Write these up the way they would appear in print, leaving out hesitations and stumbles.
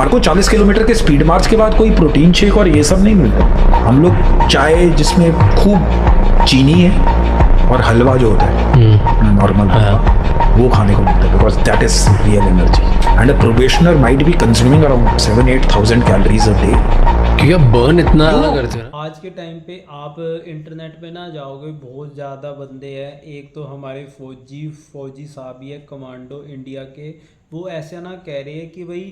हमारे को 40 किलोमीटर के स्पीड मार्च के बाद कोई प्रोटीन शेक और ये सब नहीं मिलता। हम लोग चाय जिसमें खूब चीनी है और हलवा जो होता है नॉर्मल वो खाने को मिलता है, because that is real energy. And a probationer might be consuming around 7,000-8,000 calories a day, क्योंकि बर्न इतना करते हैं। आज के टाइम पे आप इंटरनेट पे ना जाओगे, बहुत ज़्यादा बंदे हैं। एक तो हमारे फौजी साहब ही है, कमांडो इंडिया के, वो ऐसा ना कह रहे हैं कि भाई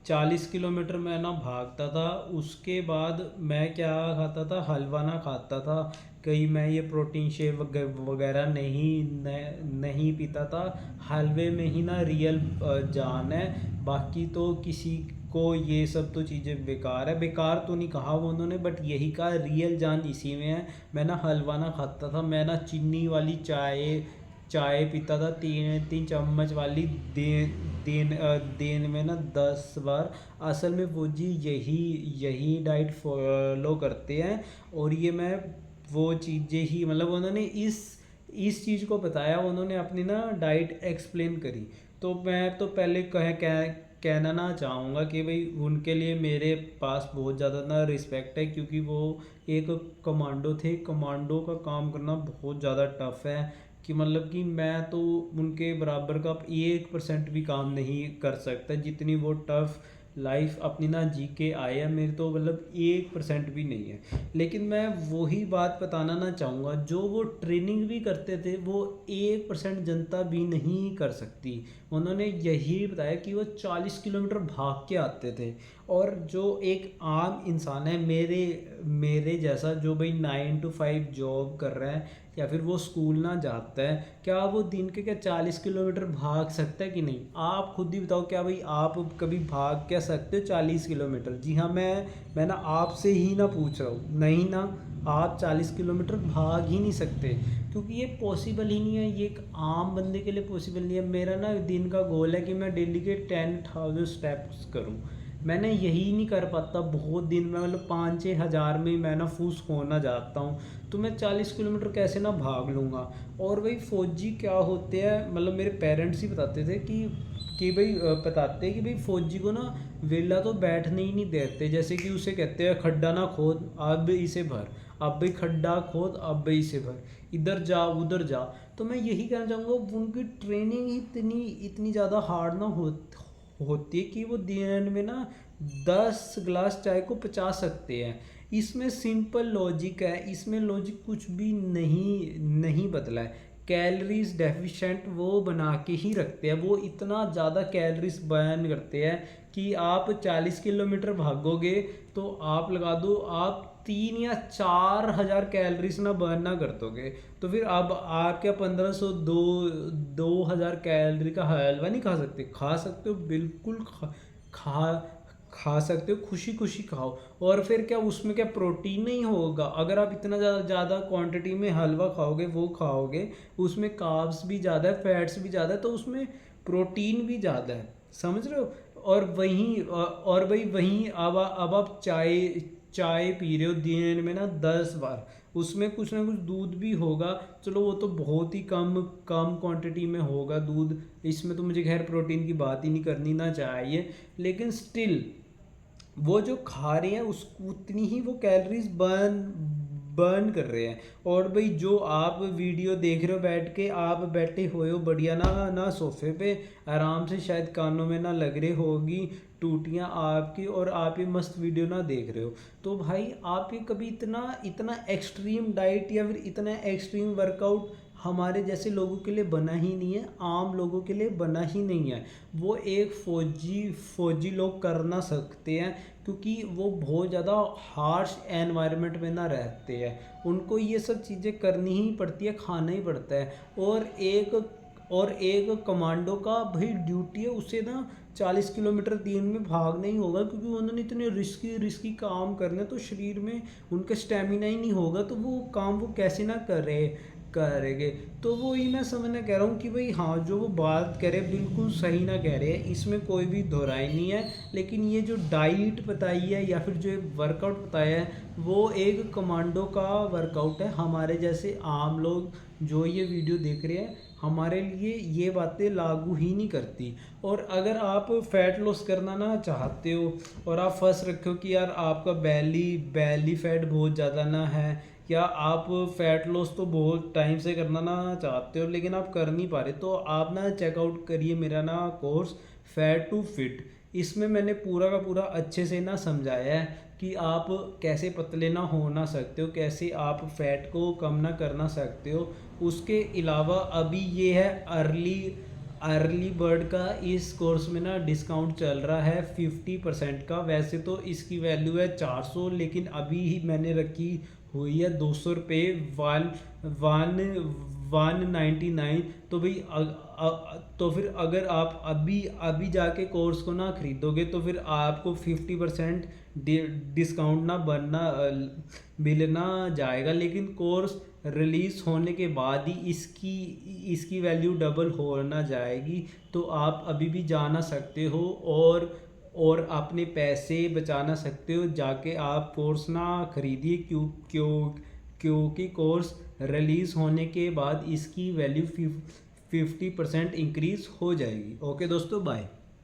40 किलोमीटर मैं ना भागता था, उसके बाद मैं क्या खाता था, हलवा ना खाता था, कहीं मैं ये प्रोटीन शेक वगैरह नहीं पीता था। हलवे में ही ना रियल जान है, बाकी तो किसी को ये सब तो चीज़ें बेकार है। बेकार तो नहीं कहा वो उन्होंने, बट यही कहा रियल जान इसी में है। मैं ना हलवा ना खाता था, मैं ना चीनी वाली चाय पीता था, 3 चम्मच वाली दिन में ना 10 बार। असल में वो जी यही डाइट फॉलो करते हैं, और ये मैं वो चीज़ें ही मतलब उन्होंने इस चीज़ को बताया, उन्होंने अपनी ना डाइट एक्सप्लेन करी। तो मैं तो पहले कहना ना चाहूँगा कि भाई उनके लिए मेरे पास बहुत ज़्यादा ना रिस्पेक्ट है, क्योंकि वो एक कमांडो थे। कमांडो का काम करना बहुत ज़्यादा टफ है, कि मतलब कि मैं तो उनके बराबर का 1% भी काम नहीं कर सकता, जितनी वो टफ लाइफ अपनी ना जी के आए हैं। मेरे तो मतलब 1% भी नहीं है। लेकिन मैं वही बात बताना ना चाहूँगा, जो वो ट्रेनिंग भी करते थे वो 1% जनता भी नहीं कर सकती। उन्होंने यही बताया कि वो 40 किलोमीटर भाग के आते थे, और जो एक आम इंसान है मेरे जैसा, जो भाई 9 to 5 जॉब कर रहा है या फिर वो स्कूल ना जाता है, क्या वो दिन के 40 किलोमीटर भाग सकता है कि नहीं? आप खुद ही बताओ, क्या भाई आप कभी भाग क्या सकते हो 40 किलोमीटर? जी हाँ, मैं ना आपसे ही ना पूछ रहा हूँ, नहीं ना, आप 40 किलोमीटर भाग ही नहीं सकते, क्योंकि ये पॉसिबल ही नहीं है। ये एक आम बंदे के लिए पॉसिबल नहीं है। मेरा ना दिन का गोल है कि मैं डेली के 10,000 स्टेप्स करूँ। मैंने यही नहीं कर पाता, बहुत दिन में मतलब 5-6 हज़ार में मैं ना फुस होना जाता हूँ, तो मैं 40 किलोमीटर कैसे ना भाग लूँगा। और भाई फौजी क्या होते हैं, मतलब मेरे पेरेंट्स ही बताते थे कि भाई बताते हैं कि भाई फौजी को ना वेला तो बैठने ही नहीं देते। जैसे कि उसे कहते हैं खड्डा ना खोद, अब इसे भर, अब भाई खड्डा खोद, अब भाई इसे भर, इधर जा उधर जा। तो मैं यही कहना चाहूँगा, उनकी ट्रेनिंग इतनी ज़्यादा हार्ड ना होती है कि वो दिन में ना 10 गिलास चाय को पचा सकते हैं। इसमें सिंपल लॉजिक है, इसमें लॉजिक कुछ भी नहीं बदला है। कैलोरीज डेफिशिएंट वो बना के ही रखते हैं, वो इतना ज़्यादा कैलोरीज बर्न करते हैं कि आप 40 किलोमीटर भागोगे तो आप लगा दो, आप 3 या 4 हज़ार कैलोरीज ना बर्न ना कर दोगे। तो फिर अब आप क्या 1500 दो हज़ार कैलोरी का हलवा नहीं खा सकते? खा सकते हो, बिल्कुल खा सकते हो, खुशी खुशी खाओ। और फिर क्या उसमें क्या प्रोटीन नहीं होगा? अगर आप इतना ज़्यादा क्वांटिटी में हलवा खाओगे, वो खाओगे, उसमें कार्ब्स भी ज़्यादा है, फैट्स भी ज़्यादा है, तो उसमें प्रोटीन भी ज़्यादा है, समझ रहे हो? और भाई वहीं अब आप चाय पी रहे हो दिन में ना 10 बार, उसमें कुछ ना कुछ दूध भी होगा। चलो वो तो बहुत ही कम क्वांटिटी में होगा दूध, इसमें तो मुझे खैर प्रोटीन की बात ही नहीं करनी ना चाहिए। लेकिन स्टिल वो जो खा रहे हैं उस उतनी ही वो कैलोरीज बर्न कर रहे हैं। और भाई जो आप वीडियो देख रहे हो बैठ के, आप बैठे हुए हो बढ़िया ना सोफे पे आराम से, शायद कानों में ना लग रही होगी टूटियाँ आपकी, और आप ये मस्त वीडियो ना देख रहे हो। तो भाई आप ये कभी इतना एक्सट्रीम डाइट या फिर इतना एक्सट्रीम वर्कआउट हमारे जैसे लोगों के लिए बना ही नहीं है, आम लोगों के लिए बना ही नहीं है। वो एक फौजी लोग कर ना सकते हैं, क्योंकि वो बहुत ज़्यादा हार्श एनवायरनमेंट में ना रहते हैं, उनको ये सब चीज़ें करनी ही पड़ती है, खाना ही पड़ता है। और एक कमांडो का भाई ड्यूटी है, उसे ना 40 किलोमीटर दिन में भागना ही होगा, क्योंकि उन्होंने इतने रिस्की काम करने, तो शरीर में उनका स्टेमिना ही नहीं होगा, तो वो काम वो कैसे ना करेंगे। तो वो ही मैं समझना कह रहा हूँ कि भाई हाँ, जो वो बात करे बिल्कुल सही ना कह रहे हैं, इसमें कोई भी दोहराई नहीं है। लेकिन ये जो डाइट बताई है या फिर जो वर्कआउट बताया है, वो एक कमांडो का वर्कआउट है। हमारे जैसे आम लोग जो ये वीडियो देख रहे हैं, हमारे लिए ये बातें लागू ही नहीं करती। और अगर आप फैट लॉस करना ना चाहते हो और आप फंस रखे हो कि यार आपका बैली फैट बहुत ज़्यादा ना है, या आप फैट लॉस तो बहुत टाइम से करना ना चाहते हो लेकिन आप कर नहीं पा रहे, तो आप ना चेकआउट करिए मेरा ना कोर्स फैट टू फिट। इसमें मैंने पूरा का पूरा अच्छे से ना समझाया है कि आप कैसे पतले ना हो ना सकते हो, कैसे आप फैट को कम ना करना सकते हो। उसके अलावा अभी ये है अर्ली बर्ड का, इस कोर्स में ना डिस्काउंट चल रहा है 50% का। वैसे तो इसकी वैल्यू है 400, लेकिन अभी ही मैंने रखी हुई है 200 रुपये, 199। तो भाई तो फिर अगर आप अभी जाके कोर्स को ना खरीदोगे तो फिर आपको 50% डिस्काउंट मिलना जाएगा, लेकिन कोर्स रिलीज़ होने के बाद ही इसकी वैल्यू डबल होना जाएगी। तो आप अभी भी जाना सकते हो और अपने पैसे बचाना सकते हो, जाके आप कोर्स ना खरीदिए क्योंकि कोर्स रिलीज़ होने के बाद इसकी वैल्यू 50% इंक्रीज़ हो जाएगी। ओके दोस्तों, बाय।